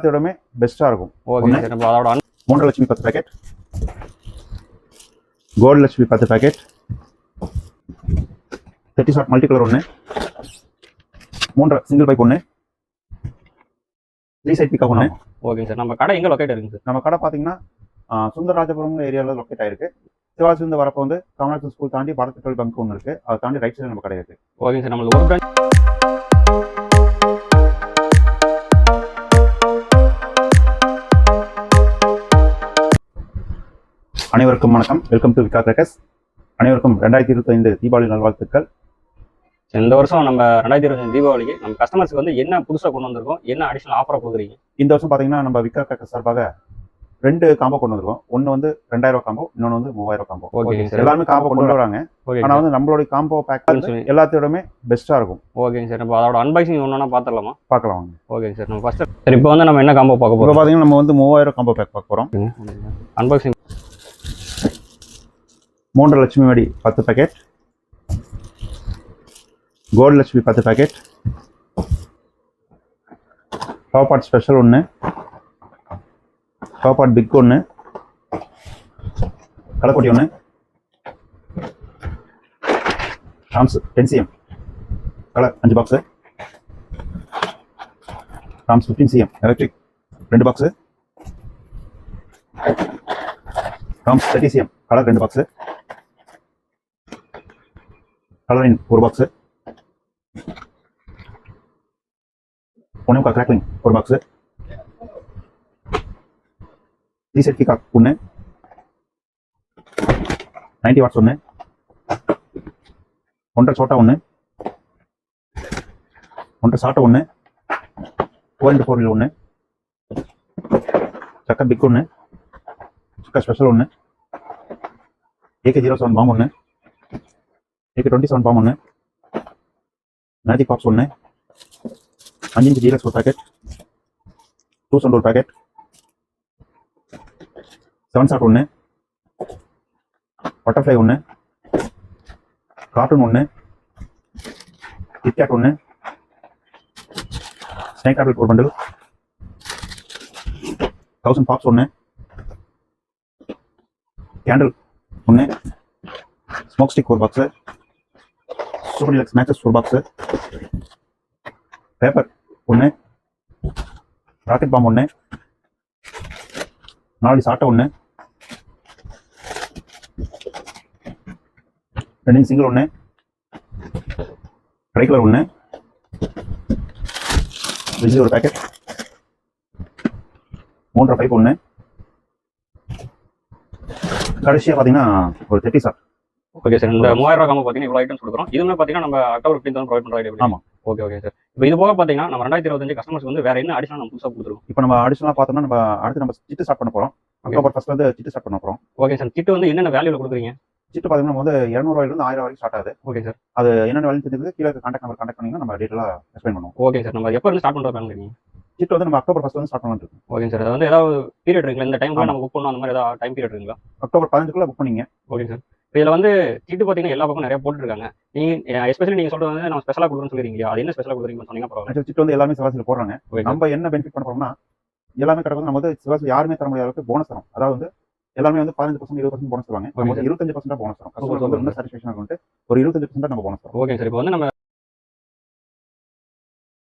எல்லாத்தோடமே பெஸ்ட்டாக இருக்கும். Okay sir. நம்ம அதோட 3 Lakshmi 10 packet, gold Lakshmi 10 packet, 30 shot multi colour 1, 3 single பைக் 1, 3 சைட் பிக்கப் 1. Okay sir. நம்ம கடை எங்கே லொக்கேட் இருக்குது சார்? நம்ம கடை பார்த்தீங்கன்னா சுந்தரராஜபுரம் ஏரியாவில் லொக்கேட் ஆயிருக்கு. சிவாசிலிருந்து வரப்போ வந்து காமராஜர் ஸ்கூல் தாண்டி பாரத் பெட்ரோல் பங்க் ஒன்று இருக்குது, அதை தாண்டி ரைட் சைடில் நம்ம கடை இருக்குது. Okay sir. நம்மளுக்கு ஒரு பிரான்ச். அனைவருக்கும் வணக்கம். Welcome to Vika crackers. அனைவருக்கும் 2025 தீபாவளி நல்வாழ்த்துக்கள். இந்த வருஷம் நம்ம 2025 தீபாவளிக்கு நம்ம கஸ்டமர்ஸ்க்கு வந்து என்ன புதுசாக கொண்டு வந்திருக்கோம், என்ன அடிஷனல் ஆஃபராக கொடுக்குறீங்க? இந்த வருஷம் பார்த்தீங்கன்னா நம்ம விகா கிரேக்கர்ஸ் சார்பாக 2 காம்போ கொண்டு வந்திருக்கோம். ஒன்று வந்து 2000 காம்போ, இன்னொன்று வந்து 3000 காம்போ. Okay sir. எல்லாருமே காம்போ கொண்டு வராங்க. ஆனால் வந்து நம்மளுடைய காம்போ பேக் எல்லாத்தோடமே பெஸ்ட்டாக இருக்கும். ஓகேங்க சார். நம்ம அதோட அன்பாக்சிங் ஒன்றா பார்த்துடலாமா? பார்க்கலாம் வாங்க. ஓகேங்க சார். நம்ம ஃபர்ஸ்ட் சார் இப்போ வந்து நம்ம என்ன காம்போ பார்க்க போகிறோம்? இப்போ பார்த்தீங்கன்னா நம்ம வந்து 3000 காம்போ பேக் பார்க்க போகிறோம். அன்பாக்சிங் 3 லட்சுமி வடி 10 பேக்கெட், கோல்டு லட்சுமி 10 பேக்கெட், டாப்பாட் ஸ்பெஷல் 1, டாப்பாட் பிக் 1, களைக்கொட்டி 1, ராம்ஸ் 10 cm கலர் 5 பாக்ஸு, ராம்ஸ் 15 cm எலக்ட்ரிக் 2 பாக்ஸு, ராம்ஸ் 30 cm கலர் 2 பாக்ஸு, கலரின் 1 பாக்ஸு, ஒன்றும் crackling 1 box, 3 set peacock 1, 90 watts 1, 1.5 சோட்டா 1, 1.5 சாட்டை 1, 4x4 வீல் 1, சக்கர் பிக் 1, சக்கர் special 1, AK07 bomb 1, AK27 bomb 1, magic box 1, 5 inch deluxe ஒரு பேக்கெட், 2 சவுண்ட் ஒரு packet, 7 shot 1, butterfly 1, cartoon 1, KitKat 1, snake tablet ஒரு bundle, 1000 pops 1, candle 1, smoke stick ஒரு box, super deluxe matches ஒரு box, paper 1, rocket bomb 1, 4 சாட்டை 1, 2 single 1, tricolour 1, whistle ஒரு packet, 3 pipe 1, கடைசியாக பார்த்தீங்கன்னா ஒரு 30 ஷாட். Okay sir. இந்த 3000 காம்போ பார்த்தீங்கன்னா இவ்வளோ ஐட்டம்ஸ் கொடுக்குறோம். இதுவுமே பார்த்தீங்கன்னா நம்ம அக்டோபர் 15 ப்ரொவைட் பண்ணுறோம். ஆமாம். Okay okay sir. இப்போ இது போக பார்த்தீங்கன்னா நம்ம 2025 கஸ்டமர்ஸ் வந்து வேற என்ன அடிஷனல் நம்ம புதுசாக கொடுத்துருக்கோம்? இப்போ நம்ம அடிஷனலாக பார்த்தோம்னா நம்ம அடுத்து நம்ம சிட்டு ஸ்டார்ட் பண்ண போகிறோம். அக்டோபர் 1 வந்து சிட்டு ஸ்டார்ட் பண்ண போகிறோம். Okay sir. கிட்டு வந்து என்னென்ன வேல்யூவில் கொடுக்குறீங்க? சிட்டு பார்த்தீங்கன்னா நம்ம வந்து 200 ரூபாயிலிருந்து 1000 வரைக்கும் ஸ்டார்ட் ஆகுது. Okay sir. அது என்னென்ன வேல்யூ தெரிஞ்சது கீழே கான்டாக்ட் நம்பர் கான்டாக்ட் பண்ணிங்கன்னா நம்ம டீட்டெயிலாக எக்ஸ்பிளைன் பண்ணுவோம். Okay sir. நம்ம எப்போ இருந்து ஸ்டார்ட் பண்ணுற பிளான் இருக்கீங்க? சிட்டு வந்து நம்ம அக்டோபர் 1 வந்து ஸ்டார்ட் பண்ணலாம் இருக்கோம். Okay sir. அது வந்து ஏதாவது பீரியட் இருக்குல்ல, இந்த டைம்ல நம்ம புக் பண்ணணும், அந்த மாதிரி ஏதாவது டைம் பீரியட் இருக்குங்களா? அக்டோபர் 15க்குள்ள புக் பண்ணீங்க. Okay sir. இப்போ இதில் வந்து கிட்டு பார்த்தீங்கன்னா எல்லா பக்கம் நிறைய போட்டுருக்காங்க. எஸ்பெஷலி நீங்கள் சொல்றது வந்து நம்ம ஸ்பெஷலாக கொடுக்குறோன்னு சொல்லிருக்கீங்க. அது என்ன ஸ்பெஷலாக கொடுக்குறீங்கன்னு சொன்னீங்கன்னா பரவாயில்ல. சிட்டு வந்து எல்லாமே சிவாசியில் போடுறாங்க. நம்ம என்ன பெனிஃபிட் பண்ண போறோம்னா எல்லாமே கிடைக்கும். நம்ம வந்து சிவாசி யாருமே தர முடியாத அளவுக்கு போனஸ் தரும். அதாவது வந்து எல்லாமே வந்து 15% 20% போனஸ் தருவாங்க. நம்ம 25% போனஸ் தரும். கஸ்டமர் வந்து ரொம்ப சாட்டிஸ்ஃபேக்ஷன் ஆகும். ஒரு 25% நம்ம போனஸ் தரும். Okay sir. இப்போ வந்து நம்ம